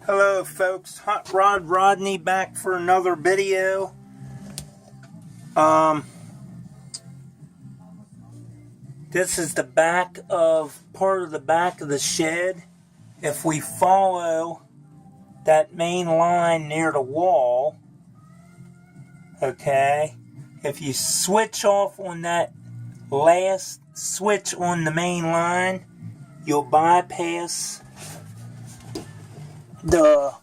Hello folks, Hot Rod Rodney back for another video. This is the part of the back of the shed. If we follow that main line near the wall, okay, if you switch off on that last switch on the main line, you'll bypass the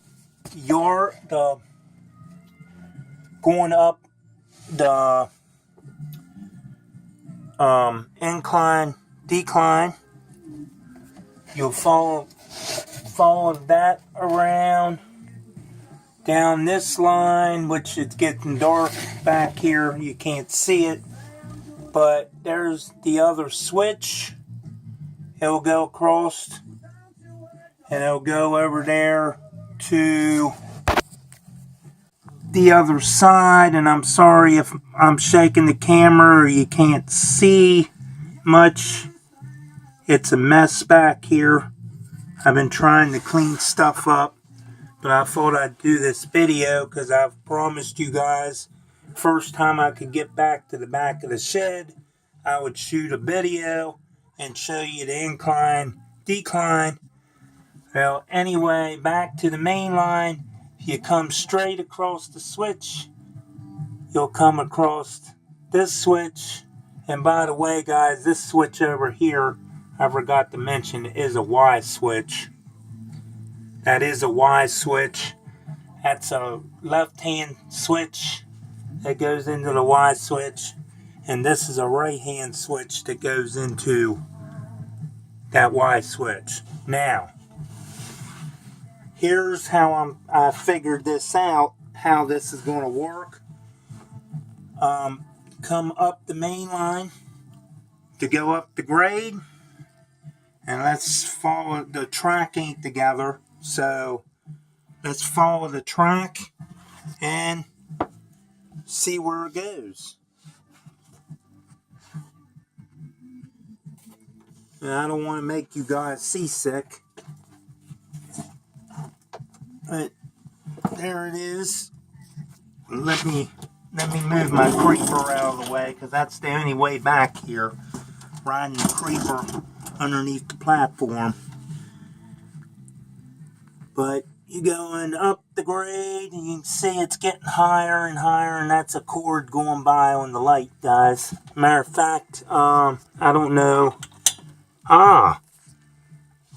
going up the incline decline. You'll follow that around down this line, which is getting dark back here, you can't see it, but there's the other switch. It'll go across and it'll go over there to the other side. And I'm sorry if I'm shaking the camera or you can't see much. It's a mess back here. I've been trying to clean stuff up, but I thought I'd do this video because I've promised you guys first time I could get back to the back of the shed, I would shoot a video and show you the incline decline. Well, anyway, back to the main line. If you come straight across the switch, you'll come across this switch. And by the way, guys, this switch over here, I forgot to mention, is a Y switch. That is a Y switch. That's a left-hand switch that goes into the Y switch. And this is a right-hand switch that goes into that Y switch. Now, here's how I figured this out, how this is going to work. Come up the main line to go up the grade. And let's follow, the track ain't together, so let's follow the track and see where it goes. And I don't want to make you guys seasick, but there it is. Let me move my creeper out of the way, because that's the only way back here, riding the creeper underneath the platform. But you going up the grade and you can see it's getting higher and higher, and that's a cord going by on the light, guys. Matter of fact, I don't know.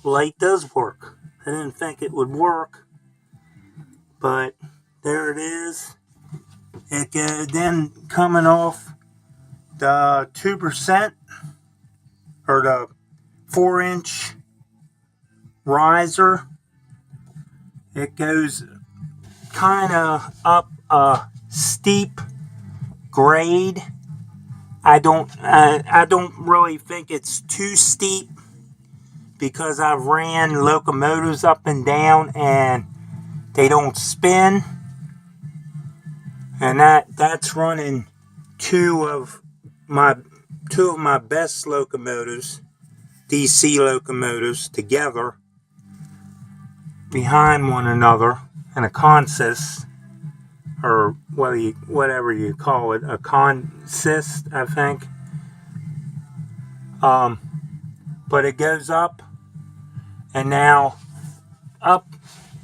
Light does work. I didn't think it would work, but there it is. It then coming off the 2% or the 4-inch riser. It goes kind of up a steep grade. I don't really think it's too steep, because I've ran locomotives up and down and they don't spin. And that's running two of my best locomotives, DC locomotives, together behind one another in a consist, or whatever you call it, a consist, I think. But it goes up, and now up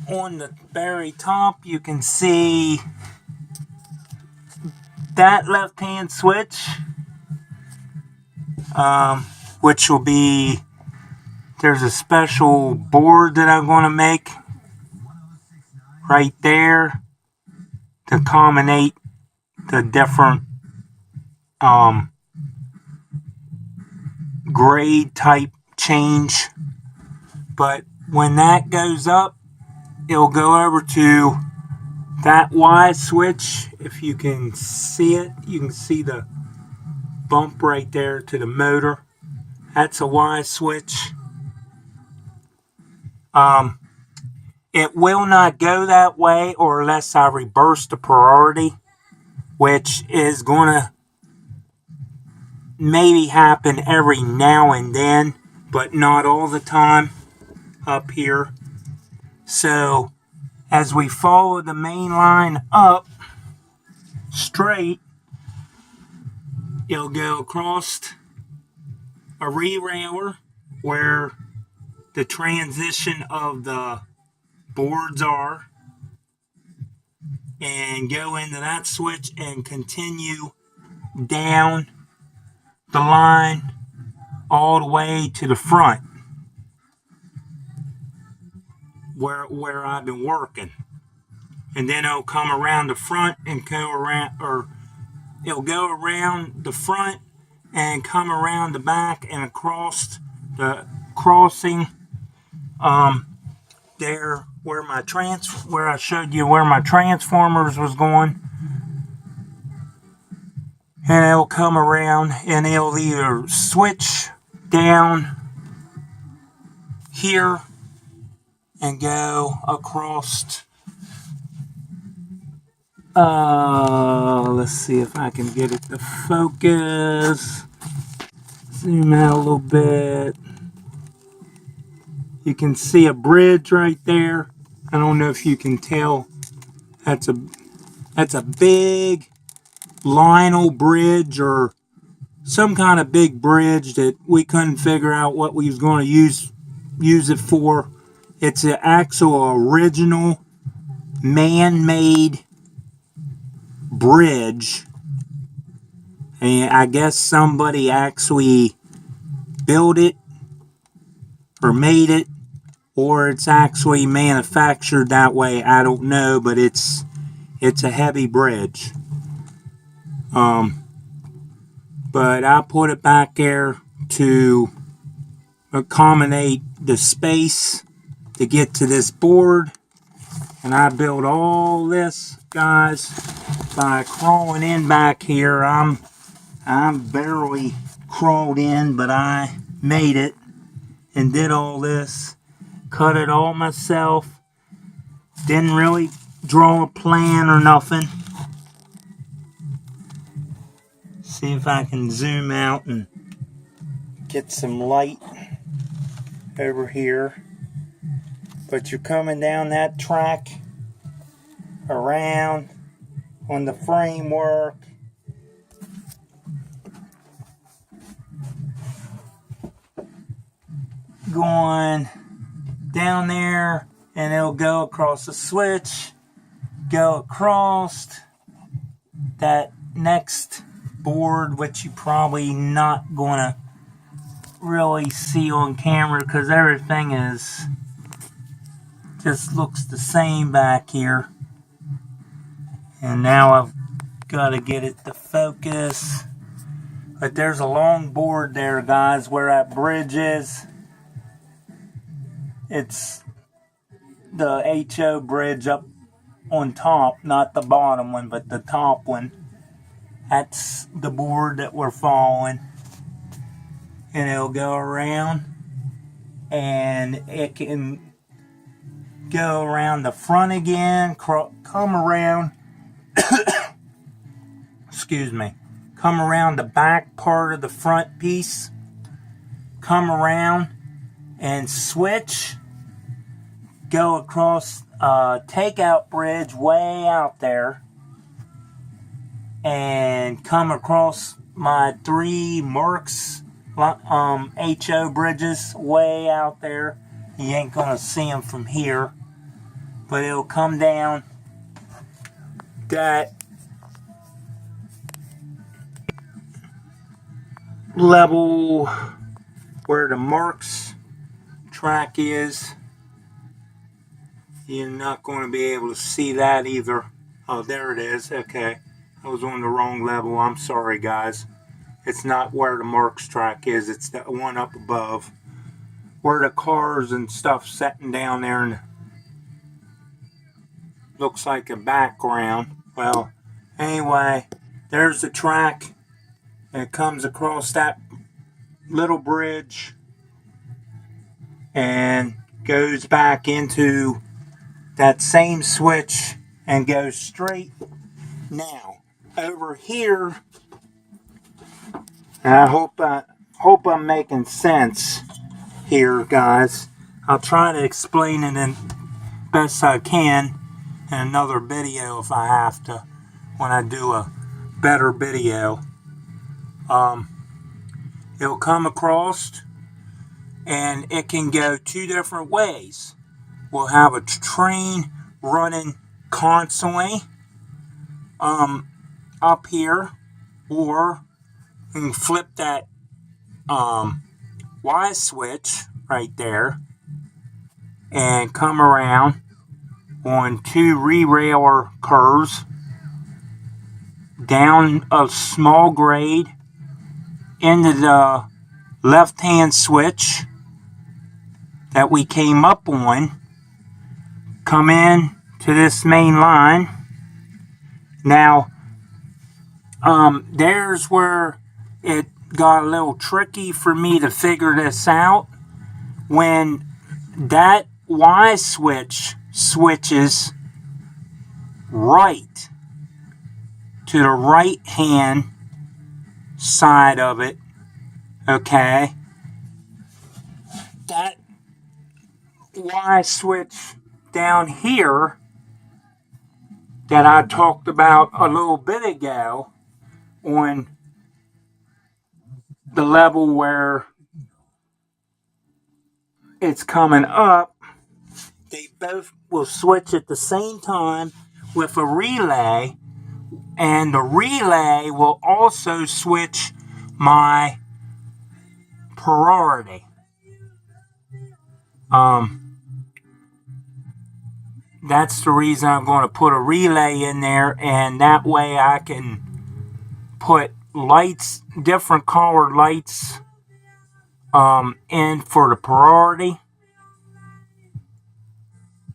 on the very top you can see that left-hand switch, which will be, there's a special board that I'm going to make right there to combinate the different grade type change. But when that goes up, it'll go over to that Y switch. If you can see it, you can see the bump right there to the motor. That's a Y switch. It will not go that way or unless I reverse the priority, which is going to maybe happen every now and then, but not all the time up here. So as we follow the main line up straight, it'll go across a re-railer where the transition of the boards are, and go into that switch and continue down the line all the way to the front where I've been working. And then it'll come around the front and go around, or it'll go around the front and come around the back and across the crossing there where I showed you where my transformers was going. And it'll come around and it'll either switch down here and go across. Let's see if I can get it to focus. Zoom out a little bit. You can see a bridge right there. I don't know if you can tell. That's a big Lionel bridge, or some kind of big bridge that we couldn't figure out what we was going to use it for. It's an actual original man-made bridge, and I guess somebody actually built it or made it, or it's actually manufactured that way. I don't know, but it's a heavy bridge. But I put it back there to accommodate the space to get to this board. And I built all this, guys, by crawling in back here. I'm barely crawled in, but I made it and did all this. Cut it all myself. Didn't really draw a plan or nothing. See if I can zoom out and get some light over here. But you're coming down that track around on the framework. Going down there, and it'll go across the switch, go across that next board, which you probably not gonna really see on camera because everything is just looks the same back here. And now I've got to get it to focus. But there's a long board there, guys, where that bridge is. It's the HO bridge up on top, not the bottom one, but the top one. That's the board that we're following. And it'll go around, and it can go around the front again, come around, excuse me, come around the back part of the front piece, come around and switch, go across takeout bridge way out there, and come across my 3 Marks HO bridges way out there. You ain't gonna see them from here, but it'll come down that level where the Marks track is. You're not going to be able to see that either. Oh, there it is. Okay. I was on the wrong level. I'm sorry, guys. It's not where the Marks track is. It's the one up above, where the cars and stuff sitting down there, and looks like a background. Well, anyway, there's the track, and it comes across that little bridge and goes back into that same switch and goes straight. Now, over here, and I hope I'm making sense here, guys. I'll try to explain it as best I can. in another video if I have to, when I do a better video. It'll come across and it can go two different ways. We'll have a train running constantly up here, or you can flip that Y switch right there and come around on two rerailer curves down a small grade into the left hand switch that we came up on, come in to this main line. Now there's where it got a little tricky for me to figure this out. When that Y switch switches right to the right hand side of it, okay, that Y switch down here that I talked about a little bit ago on the level where it's coming up, they both will switch at the same time with a relay, and the relay will also switch my priority. That's the reason I'm going to put a relay in there, and that way I can put lights, different colored lights, in for the priority,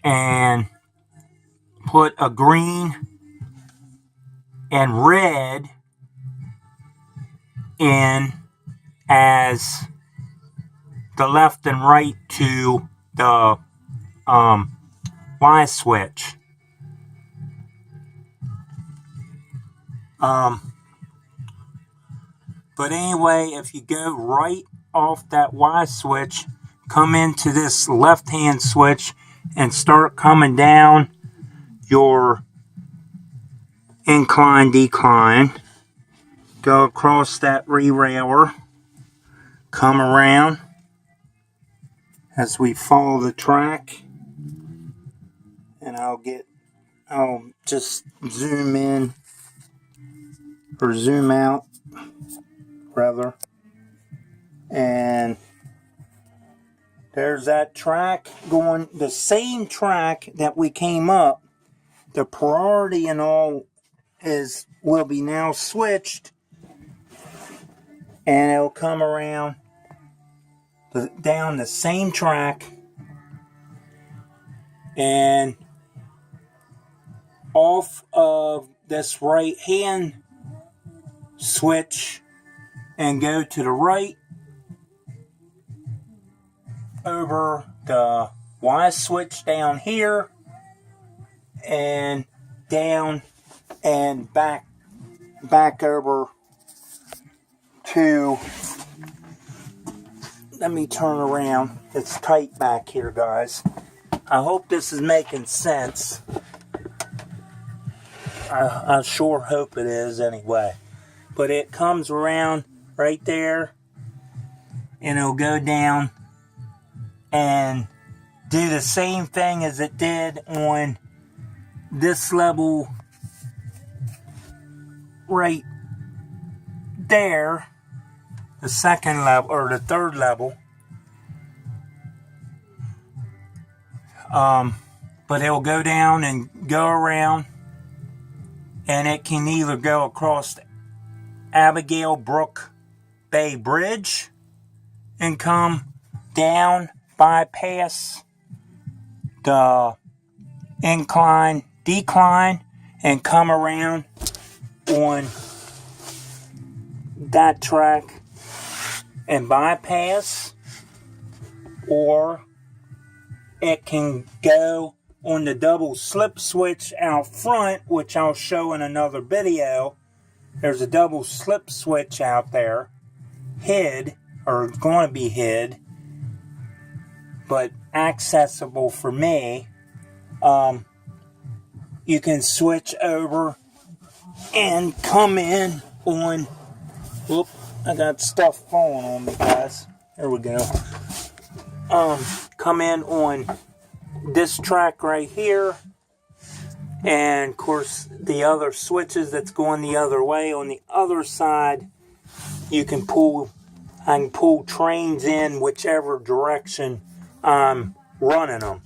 and put a green and red in as the left and right to the Y switch. But anyway, if you go right off that Y switch, come into this left hand switch and start coming down your incline decline, go across that rerailer, come around as we follow the track, and I'll just zoom in, or zoom out rather, and there's that track going, the same track that we came up. The priority and all will be now switched, and it'll come around down the same track and off of this right hand switch and go to the right over the Y switch down here and down and back over to, let me turn around, it's tight back here, guys. I hope this is making sense. I sure hope it is anyway. But it comes around right there, and it'll go down and do the same thing as it did on this level right there, the second level, or the third level. But it'll go down and go around, and it can either go across the Abigail Brook Bay Bridge and come down, bypass the incline, decline, and come around on that track and bypass, or it can go on the double slip switch out front, which I'll show in another video. There's a double slip switch out there, hid, or going to be hid, but accessible for me. you can switch over and come in on, whoop, I got stuff falling on me, guys. There we go. Come in on this track right here, and of course the other switches that's going the other way on the other side, you can pull, I can pull trains in whichever direction I'm running them.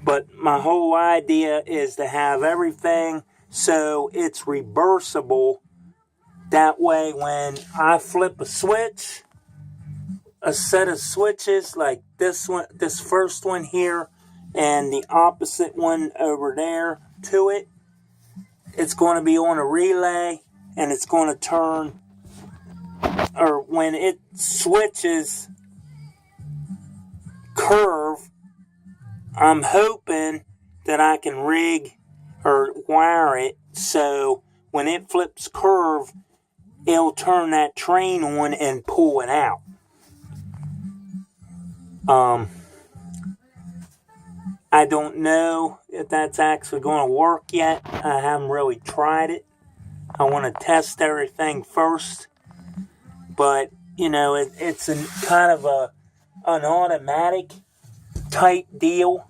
But my whole idea is to have everything so it's reversible. That way when I flip a switch, a set of switches like this one, this first one here, and the opposite one over there to it, it's going to be on a relay, and it's going to turn, or when it switches curve, I'm hoping that I can rig or wire it so when it flips curve, it'll turn that train on and pull it out. I don't know if that's actually going to work yet. I haven't really tried it. I want to test everything first. But, you know, it's a kind of an automatic type deal.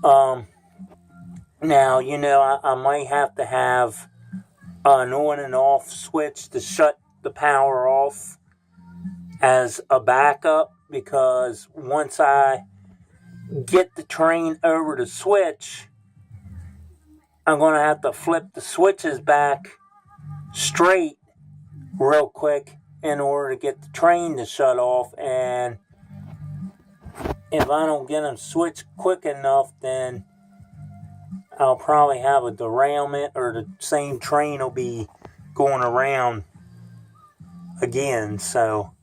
Now, you know, I might have to have an on and off switch to shut the power off as a backup, because once I get the train over the switch, I'm going to have to flip the switches back straight real quick in order to get the train to shut off. And if I don't get them switched quick enough, then I'll probably have a derailment, or the same train will be going around again. So,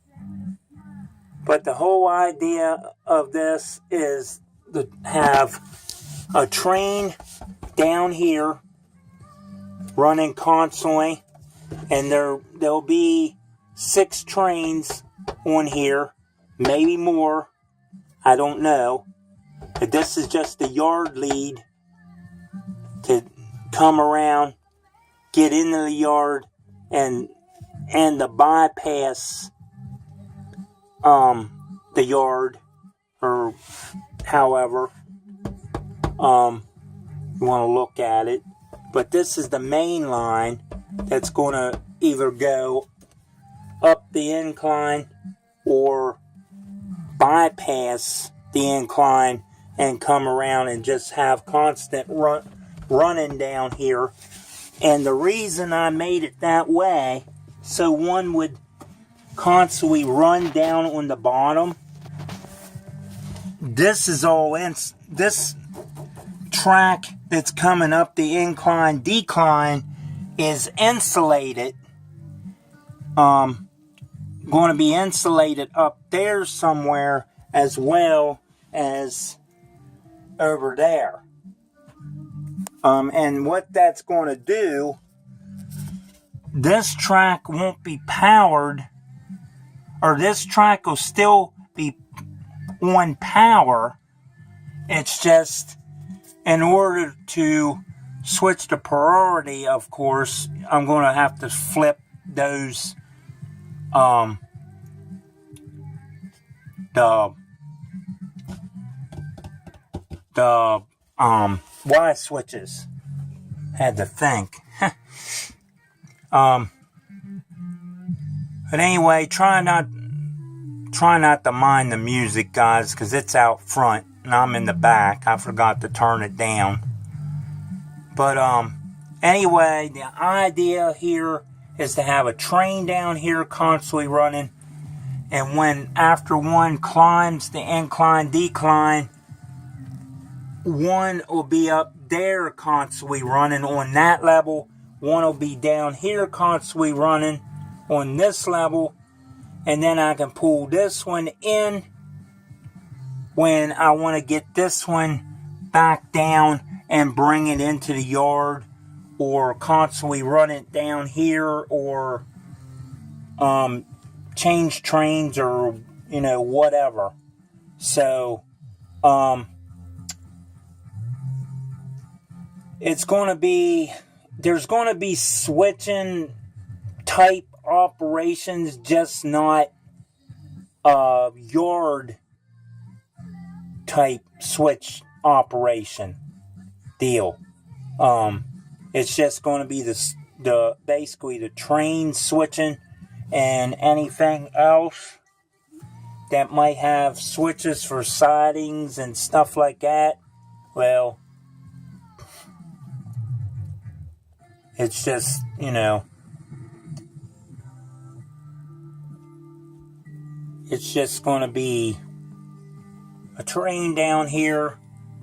but the whole idea of this is to have a train down here running constantly, and there'll be 6 trains on here, maybe more, I don't know. But this is just the yard lead to come around, get into the yard, and the bypass the yard, or however you want to look at it. But this is the main line that's going to either go up the incline or bypass the incline and come around and just have constant running down here. And the reason I made it that way, so one would constantly run down on the bottom. This is all in, this track that's coming up the incline decline is insulated. Going to be insulated up there somewhere as well as over there. And what that's going to do, this track won't be powered, or this track will still be on power. It's just, in order to switch to priority, of course, I'm going to have to flip those, the Y switches. Had to think. But anyway, try not to mind the music, guys, because it's out front and I'm in the back. I forgot to turn it down. But anyway, the idea here is to have a train down here constantly running, and when after one climbs the incline decline, one will be up there constantly running on that level, one will be down here constantly running on this level, and then I can pull this one in when I want to get this one back down and bring it into the yard, or constantly run it down here, or change trains, or whatever. So it's going to be, there's going to be switching type operations, just not yard type switch operation deal. It's just going to be the basically the train switching, and anything else that might have switches for sidings and stuff like that. Well, it's just, it's just going to be a train down here,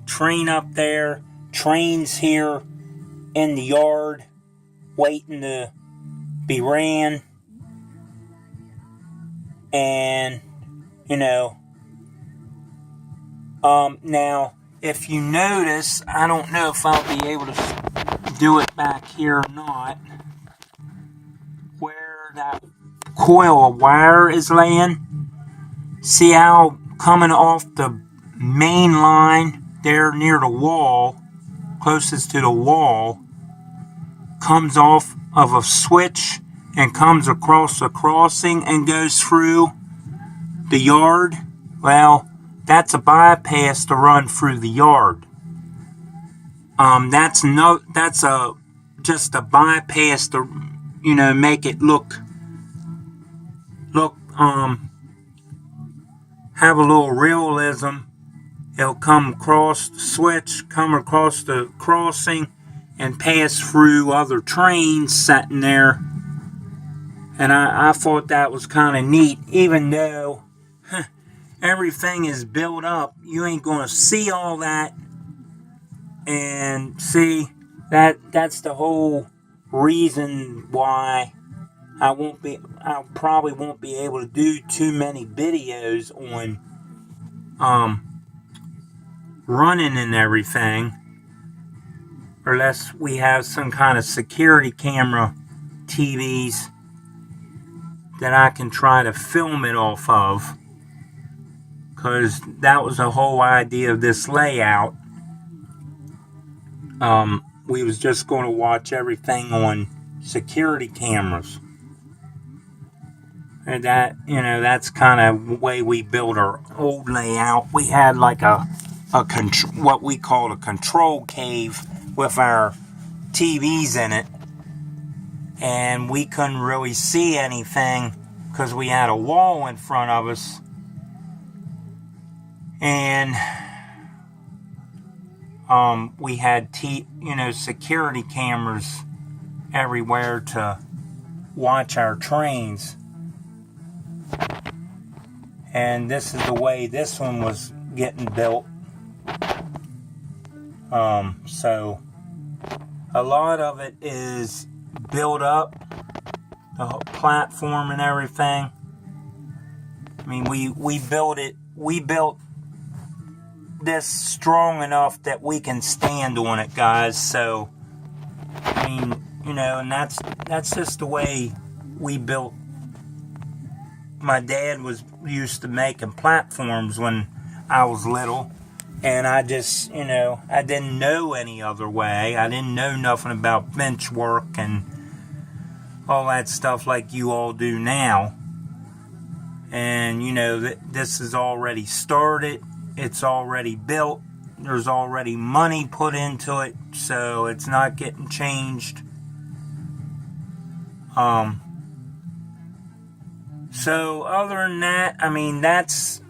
train up there, trains here in the yard waiting to be ran. And, now, if you notice, I don't know if I'll be able to do it back here or not, where that coil of wire is laying. See how coming off the main line there near the wall, closest to the wall, comes off of a switch and comes across the crossing and goes through the yard? Well, that's a bypass to run through the yard. That's just a bypass to, make it look, have a little realism. It'll come across the switch, come across the crossing, and pass through other trains sitting there. And I thought that was kind of neat, even though everything is built up. You ain't going to see all that. And see, that's the whole reason why I probably won't be able to do too many videos on running and everything, unless we have some kind of security camera TVs that I can try to film it off of, because that was the whole idea of this layout. We was just going to watch everything on security cameras, and that, that's kind of the way we built our old layout. We had like what we called a control cave with our TVs in it, and we couldn't really see anything because we had a wall in front of us, and we had security cameras everywhere to watch our trains. And this is the way this one was getting built. So a lot of it is built up, the whole platform and everything. I mean, we built this strong enough that we can stand on it, guys. So, I mean, and that's just the way we built. My dad was used to making platforms when I was little, and I just, I didn't know any other way. I didn't know nothing about bench work and all that stuff like you all do now. And, this is already started. It's already built. There's already money put into it, so it's not getting changed. So other than that, I mean, that's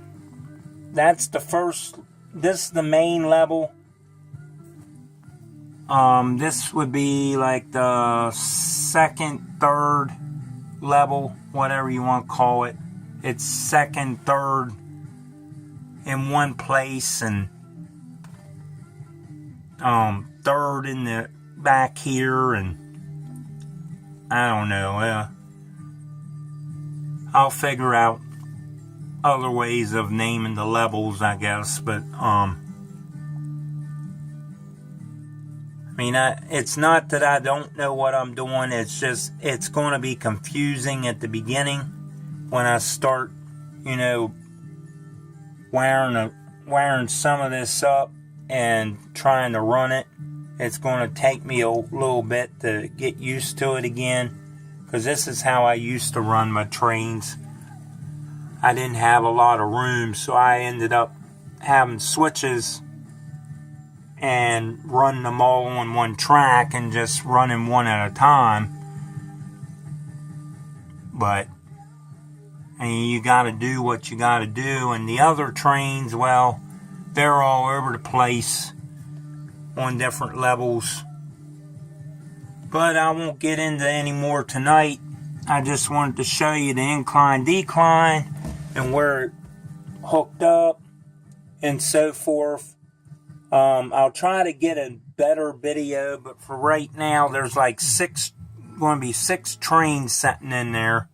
the first. This is the main level. This would be like the second, third level, whatever you want to call it. It's second, third in one place, and third in the back here, and I don't know. I'll figure out other ways of naming the levels, I guess. But I mean, it's not that I don't know what I'm doing. It's just it's going to be confusing at the beginning when I start, wiring some of this up and trying to run it. It's going to take me a little bit to get used to it again, because this is how I used to run my trains. I didn't have a lot of room, so I ended up having switches and running them all on one track and just running one at a time. But I mean, you got to do what you got to do. And the other trains, well, they're all over the place on different levels. But I won't get into any more tonight. I just wanted to show you the incline, decline, and where it hooked up and so forth. I'll try to get a better video, but for right now, there's like going to be six trains sitting in there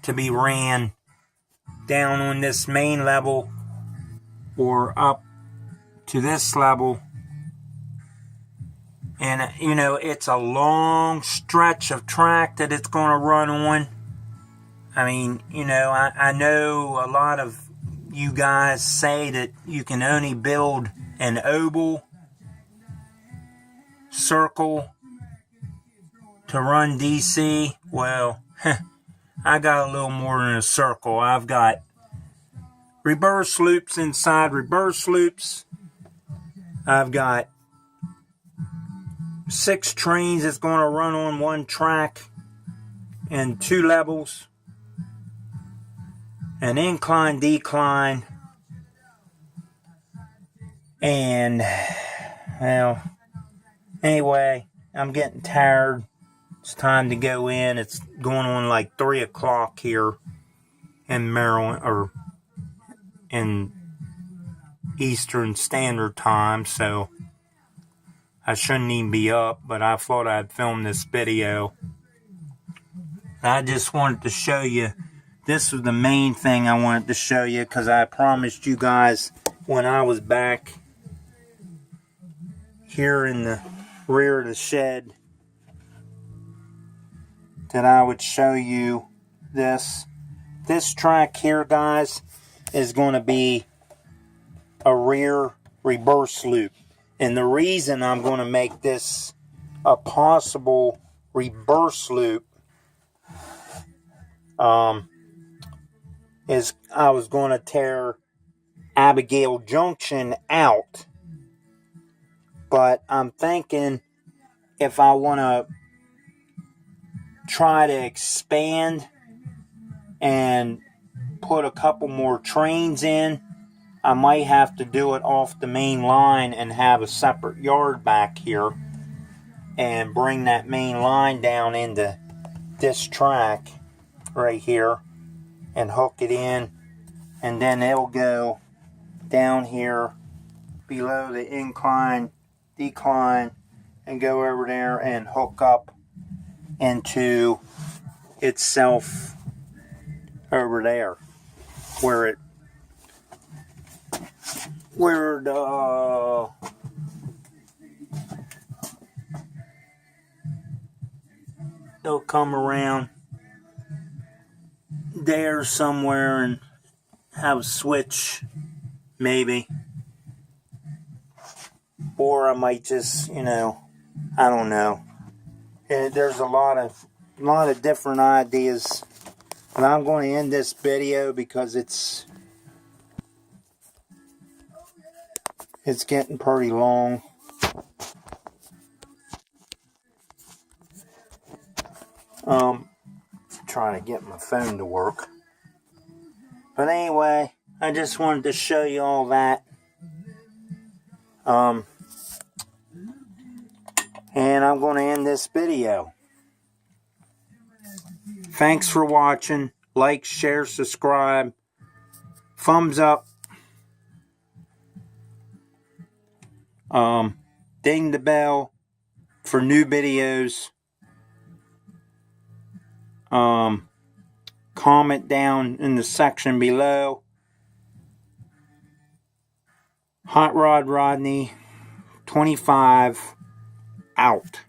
to be ran down on this main level or up to this level. And, you know, it's a long stretch of track that it's going to run on. I mean, you know, I know a lot of you guys say that you can only build an oval circle to run DC. Well, I got a little more than a circle. I've got reverse loops inside reverse loops. I've got 6 trains that's going to run on one track and 2 levels. An incline, decline. And, well, anyway, I'm getting tired. It's time to go in. It's going on like 3 o'clock here in Maryland, or in Eastern Standard Time, so I shouldn't even be up, but I thought I'd film this video. I just wanted to show you, this was the main thing I wanted to show you, because I promised you guys when I was back here in the rear of the shed that I would show you this. This track here, guys, is going to be a rear reverse loop. And the reason I'm going to make this a possible reverse loop is I was going to tear Abigail Junction out. But I'm thinking if I want to try to expand and put a couple more trains in, I might have to do it off the main line and have a separate yard back here and bring that main line down into this track right here and hook it in, and then it'll go down here below the incline, decline, and go over there and hook up into itself over there where they'll come around there somewhere and have a switch, maybe. Or I might just, you know, I don't know. There's a lot of different ideas. But I'm going to end this video because it's getting pretty long. Trying to get my phone to work. But anyway, I just wanted to show you all that. And I'm going to end this video. Thanks for watching. Like, share, subscribe. Thumbs up. Ding the bell for new videos. Comment down in the section below. Hot Rod Rodney 25 out.